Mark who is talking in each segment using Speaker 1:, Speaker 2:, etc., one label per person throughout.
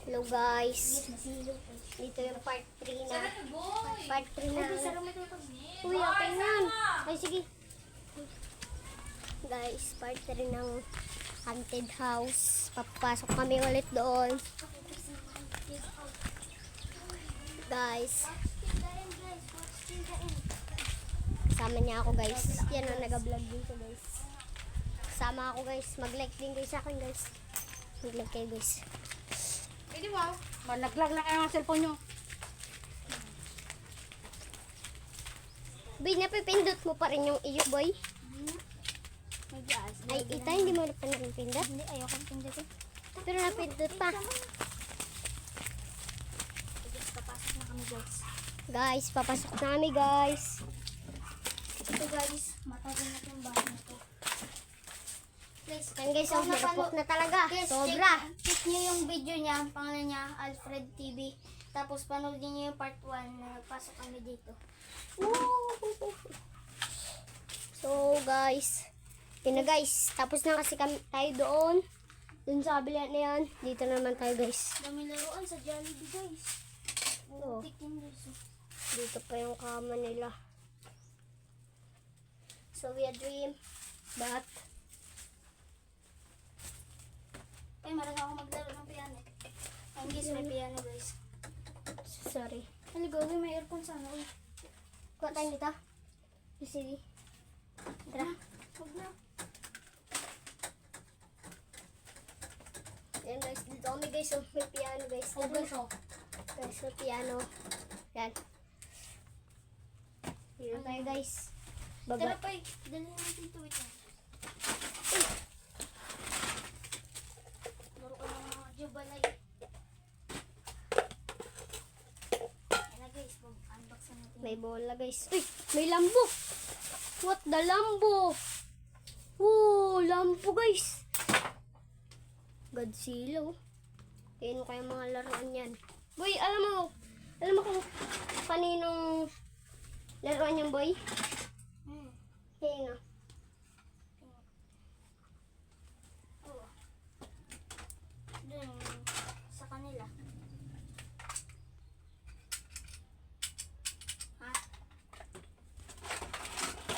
Speaker 1: Hello guys. Dito yung part 3 na. Part 3 na. Uy, okay na. Ay, sige. Guys, part 3 ng haunted house. Papasok kami ulit doon. Guys. Kasama niya ako guys. Yan ang nag-vlog dito guys. Kasama ako guys. Mag-like din guys sa akin guys. Mag-like kayo guys.
Speaker 2: Pwede mo. Malaglag na kayo ang cellphone nyo.
Speaker 1: Boy, napipindot mo pa rin yung iyo boy. Ay, ita, hindi mo pa napipindot?
Speaker 2: Hindi, ayoko pindutin.
Speaker 1: Pero napindot pa.
Speaker 2: Papasok na kami guys.
Speaker 1: Guys, papasok na kami guys.
Speaker 2: Ito guys, matagal na itong bahay na ito. Guys,
Speaker 1: Yan guys, ang hirapok na talaga. Sobra.
Speaker 2: Check nyo yung video niya, ang pangalan niya, Alfred TV. Tapos panoodin nyo yung part 1 na nagpasok kami dito.
Speaker 1: So guys, yun na guys. Tapos na kasi kami, tayo doon. Doon sa kabila na yan. Dito naman tayo guys.
Speaker 2: Dami laruan sa Jollibee guys.
Speaker 1: Oh.
Speaker 2: Tikin guys.
Speaker 1: Dito pa yung kama nila. So we a dream. But,
Speaker 2: Ay, marami ako maglaro ng piano. Ay, guys, may piano guys.
Speaker 1: sorry.
Speaker 2: Ano gawin, may aircon sana. Uy,
Speaker 1: Kuha tayo dito. Sige. Tara.
Speaker 2: huwag na.
Speaker 1: Yan guys, dito kami guys. So, may piano guys.
Speaker 2: Oh, guys, oh.
Speaker 1: Guys, may piano. Yan. Dito tayo guys.
Speaker 2: Tara
Speaker 1: Baba.
Speaker 2: pa eh. Dali natin ito. Wait lang. Laro ko ng mga jubalay. Yan na guys. Unbox na natin.
Speaker 1: May bola guys. Uy, may lambo. What the lambo? Oh, lambo guys. Godzilla. Oh. Tingnan ko yung mga laruan yan. Boy, alam mo kung kaninong laruan yan boy? Tingnan.
Speaker 2: Oo. Dun, sa kanila. Ha?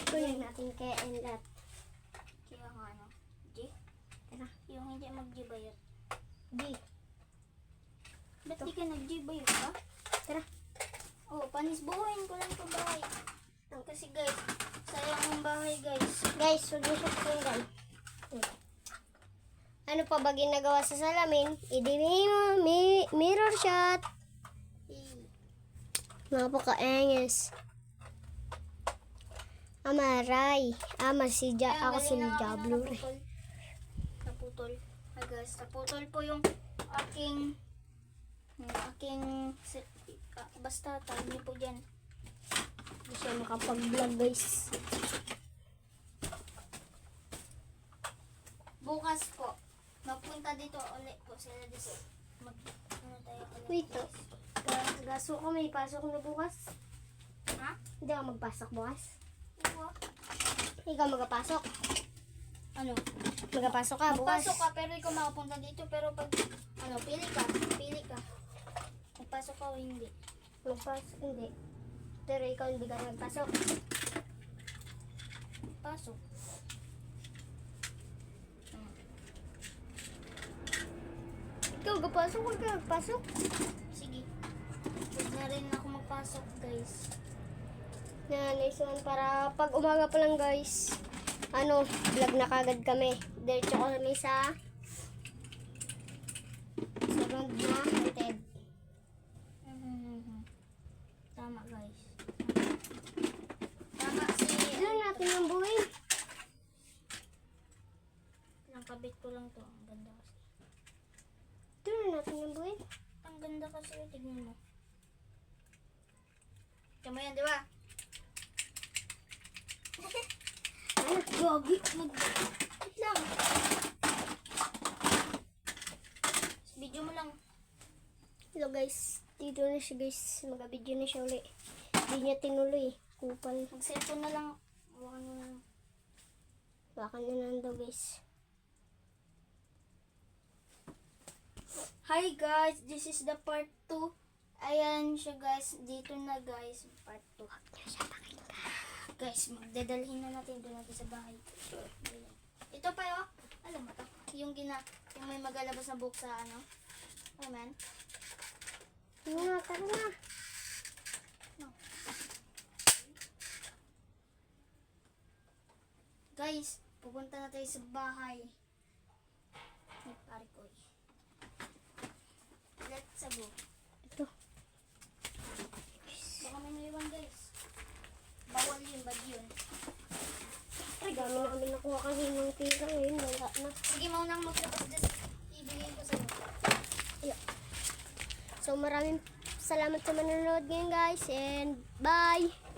Speaker 1: Kunin natin kay Enlat.
Speaker 2: Kaya nga ano? G?
Speaker 1: Tara.
Speaker 2: Yung hindi mag-G ba yun?
Speaker 1: Di.
Speaker 2: Ba't di ka nag-G ba yun ba?
Speaker 1: Tara.
Speaker 2: Oo, panisbuhin ko lang itong bahay. Kasi guys, sayang ang bahay guys.
Speaker 1: Guys, huwag niyo siya pakinggan. Ano pa ba ginagawa sa salamin? I-demo, mirror shot. Napaka-enges. Amaray. Si ako si Diablo.
Speaker 2: Naputol. Hi guys, naputol po yung aking basta tawag niyo po dyan.
Speaker 1: Hindi siya makapag-vlog guys.
Speaker 2: Bukas po, magpunta dito ulit po sila dito. Ano tayo ulit?
Speaker 1: Wait, gaso ko may pasok na bukas.
Speaker 2: Ha?
Speaker 1: Hindi ako magpasok bukas.
Speaker 2: Ikaw?
Speaker 1: Ikaw magpasok.
Speaker 2: Ano?
Speaker 1: Magpasok ka bukas.
Speaker 2: Magpasok ka pero ikaw makapunta dito pero pag pili ka. Magpasok ka o hindi?
Speaker 1: Magpasok, hindi. Pero ikaw hindi ka magpasok.
Speaker 2: Pasok.
Speaker 1: Ikaw gapasok, huwag ka magpasok.
Speaker 2: Sige. Huwag na rin ako magpasok guys.
Speaker 1: Nice one para pag umaga pa lang guys, vlog na kagad kami. Diretso kami sa round na haunted.
Speaker 2: Tama guys. Tama si...
Speaker 1: Ilan natin yung buhay?
Speaker 2: Nakabit ko lang to. Ang ganda kasi.
Speaker 1: Ilan natin yung buhay?
Speaker 2: Ang ganda kasi. Tignan mo. Tama yan, di ba?
Speaker 1: Gogi.
Speaker 2: Wait lang. Video mo lang.
Speaker 1: Hello guys, dito na siya guys. Mag-video na siya uli. Hindi niya tinuloy. Kupal.
Speaker 2: Mag-cellphone na lang. Huwag mo lang.
Speaker 1: Baka na nando guys.
Speaker 2: Hi guys, this is the part 2. Ayan siya guys, dito na guys, part 2. Guys, magdadalhin na natin doon natin sa bahay. Ayan. Ito pa yun, alam mo to, yung may magalabas na book sa ano. Amen.
Speaker 1: Tara na.
Speaker 2: Guys, pupunta na tayo sa bahay. Ni pare ko. Let's go.
Speaker 1: Ito.
Speaker 2: Baka may naiwan guys. Bawal yun, bad yun.
Speaker 1: Ay, dami namin nakuha kaninang pira ngayon. Wala na.
Speaker 2: Sige, mauna akong maglabas dyan. Ibigay ko sa'yo.
Speaker 1: Yeah. So, maraming salamat sa manonood ngayon guys. And bye!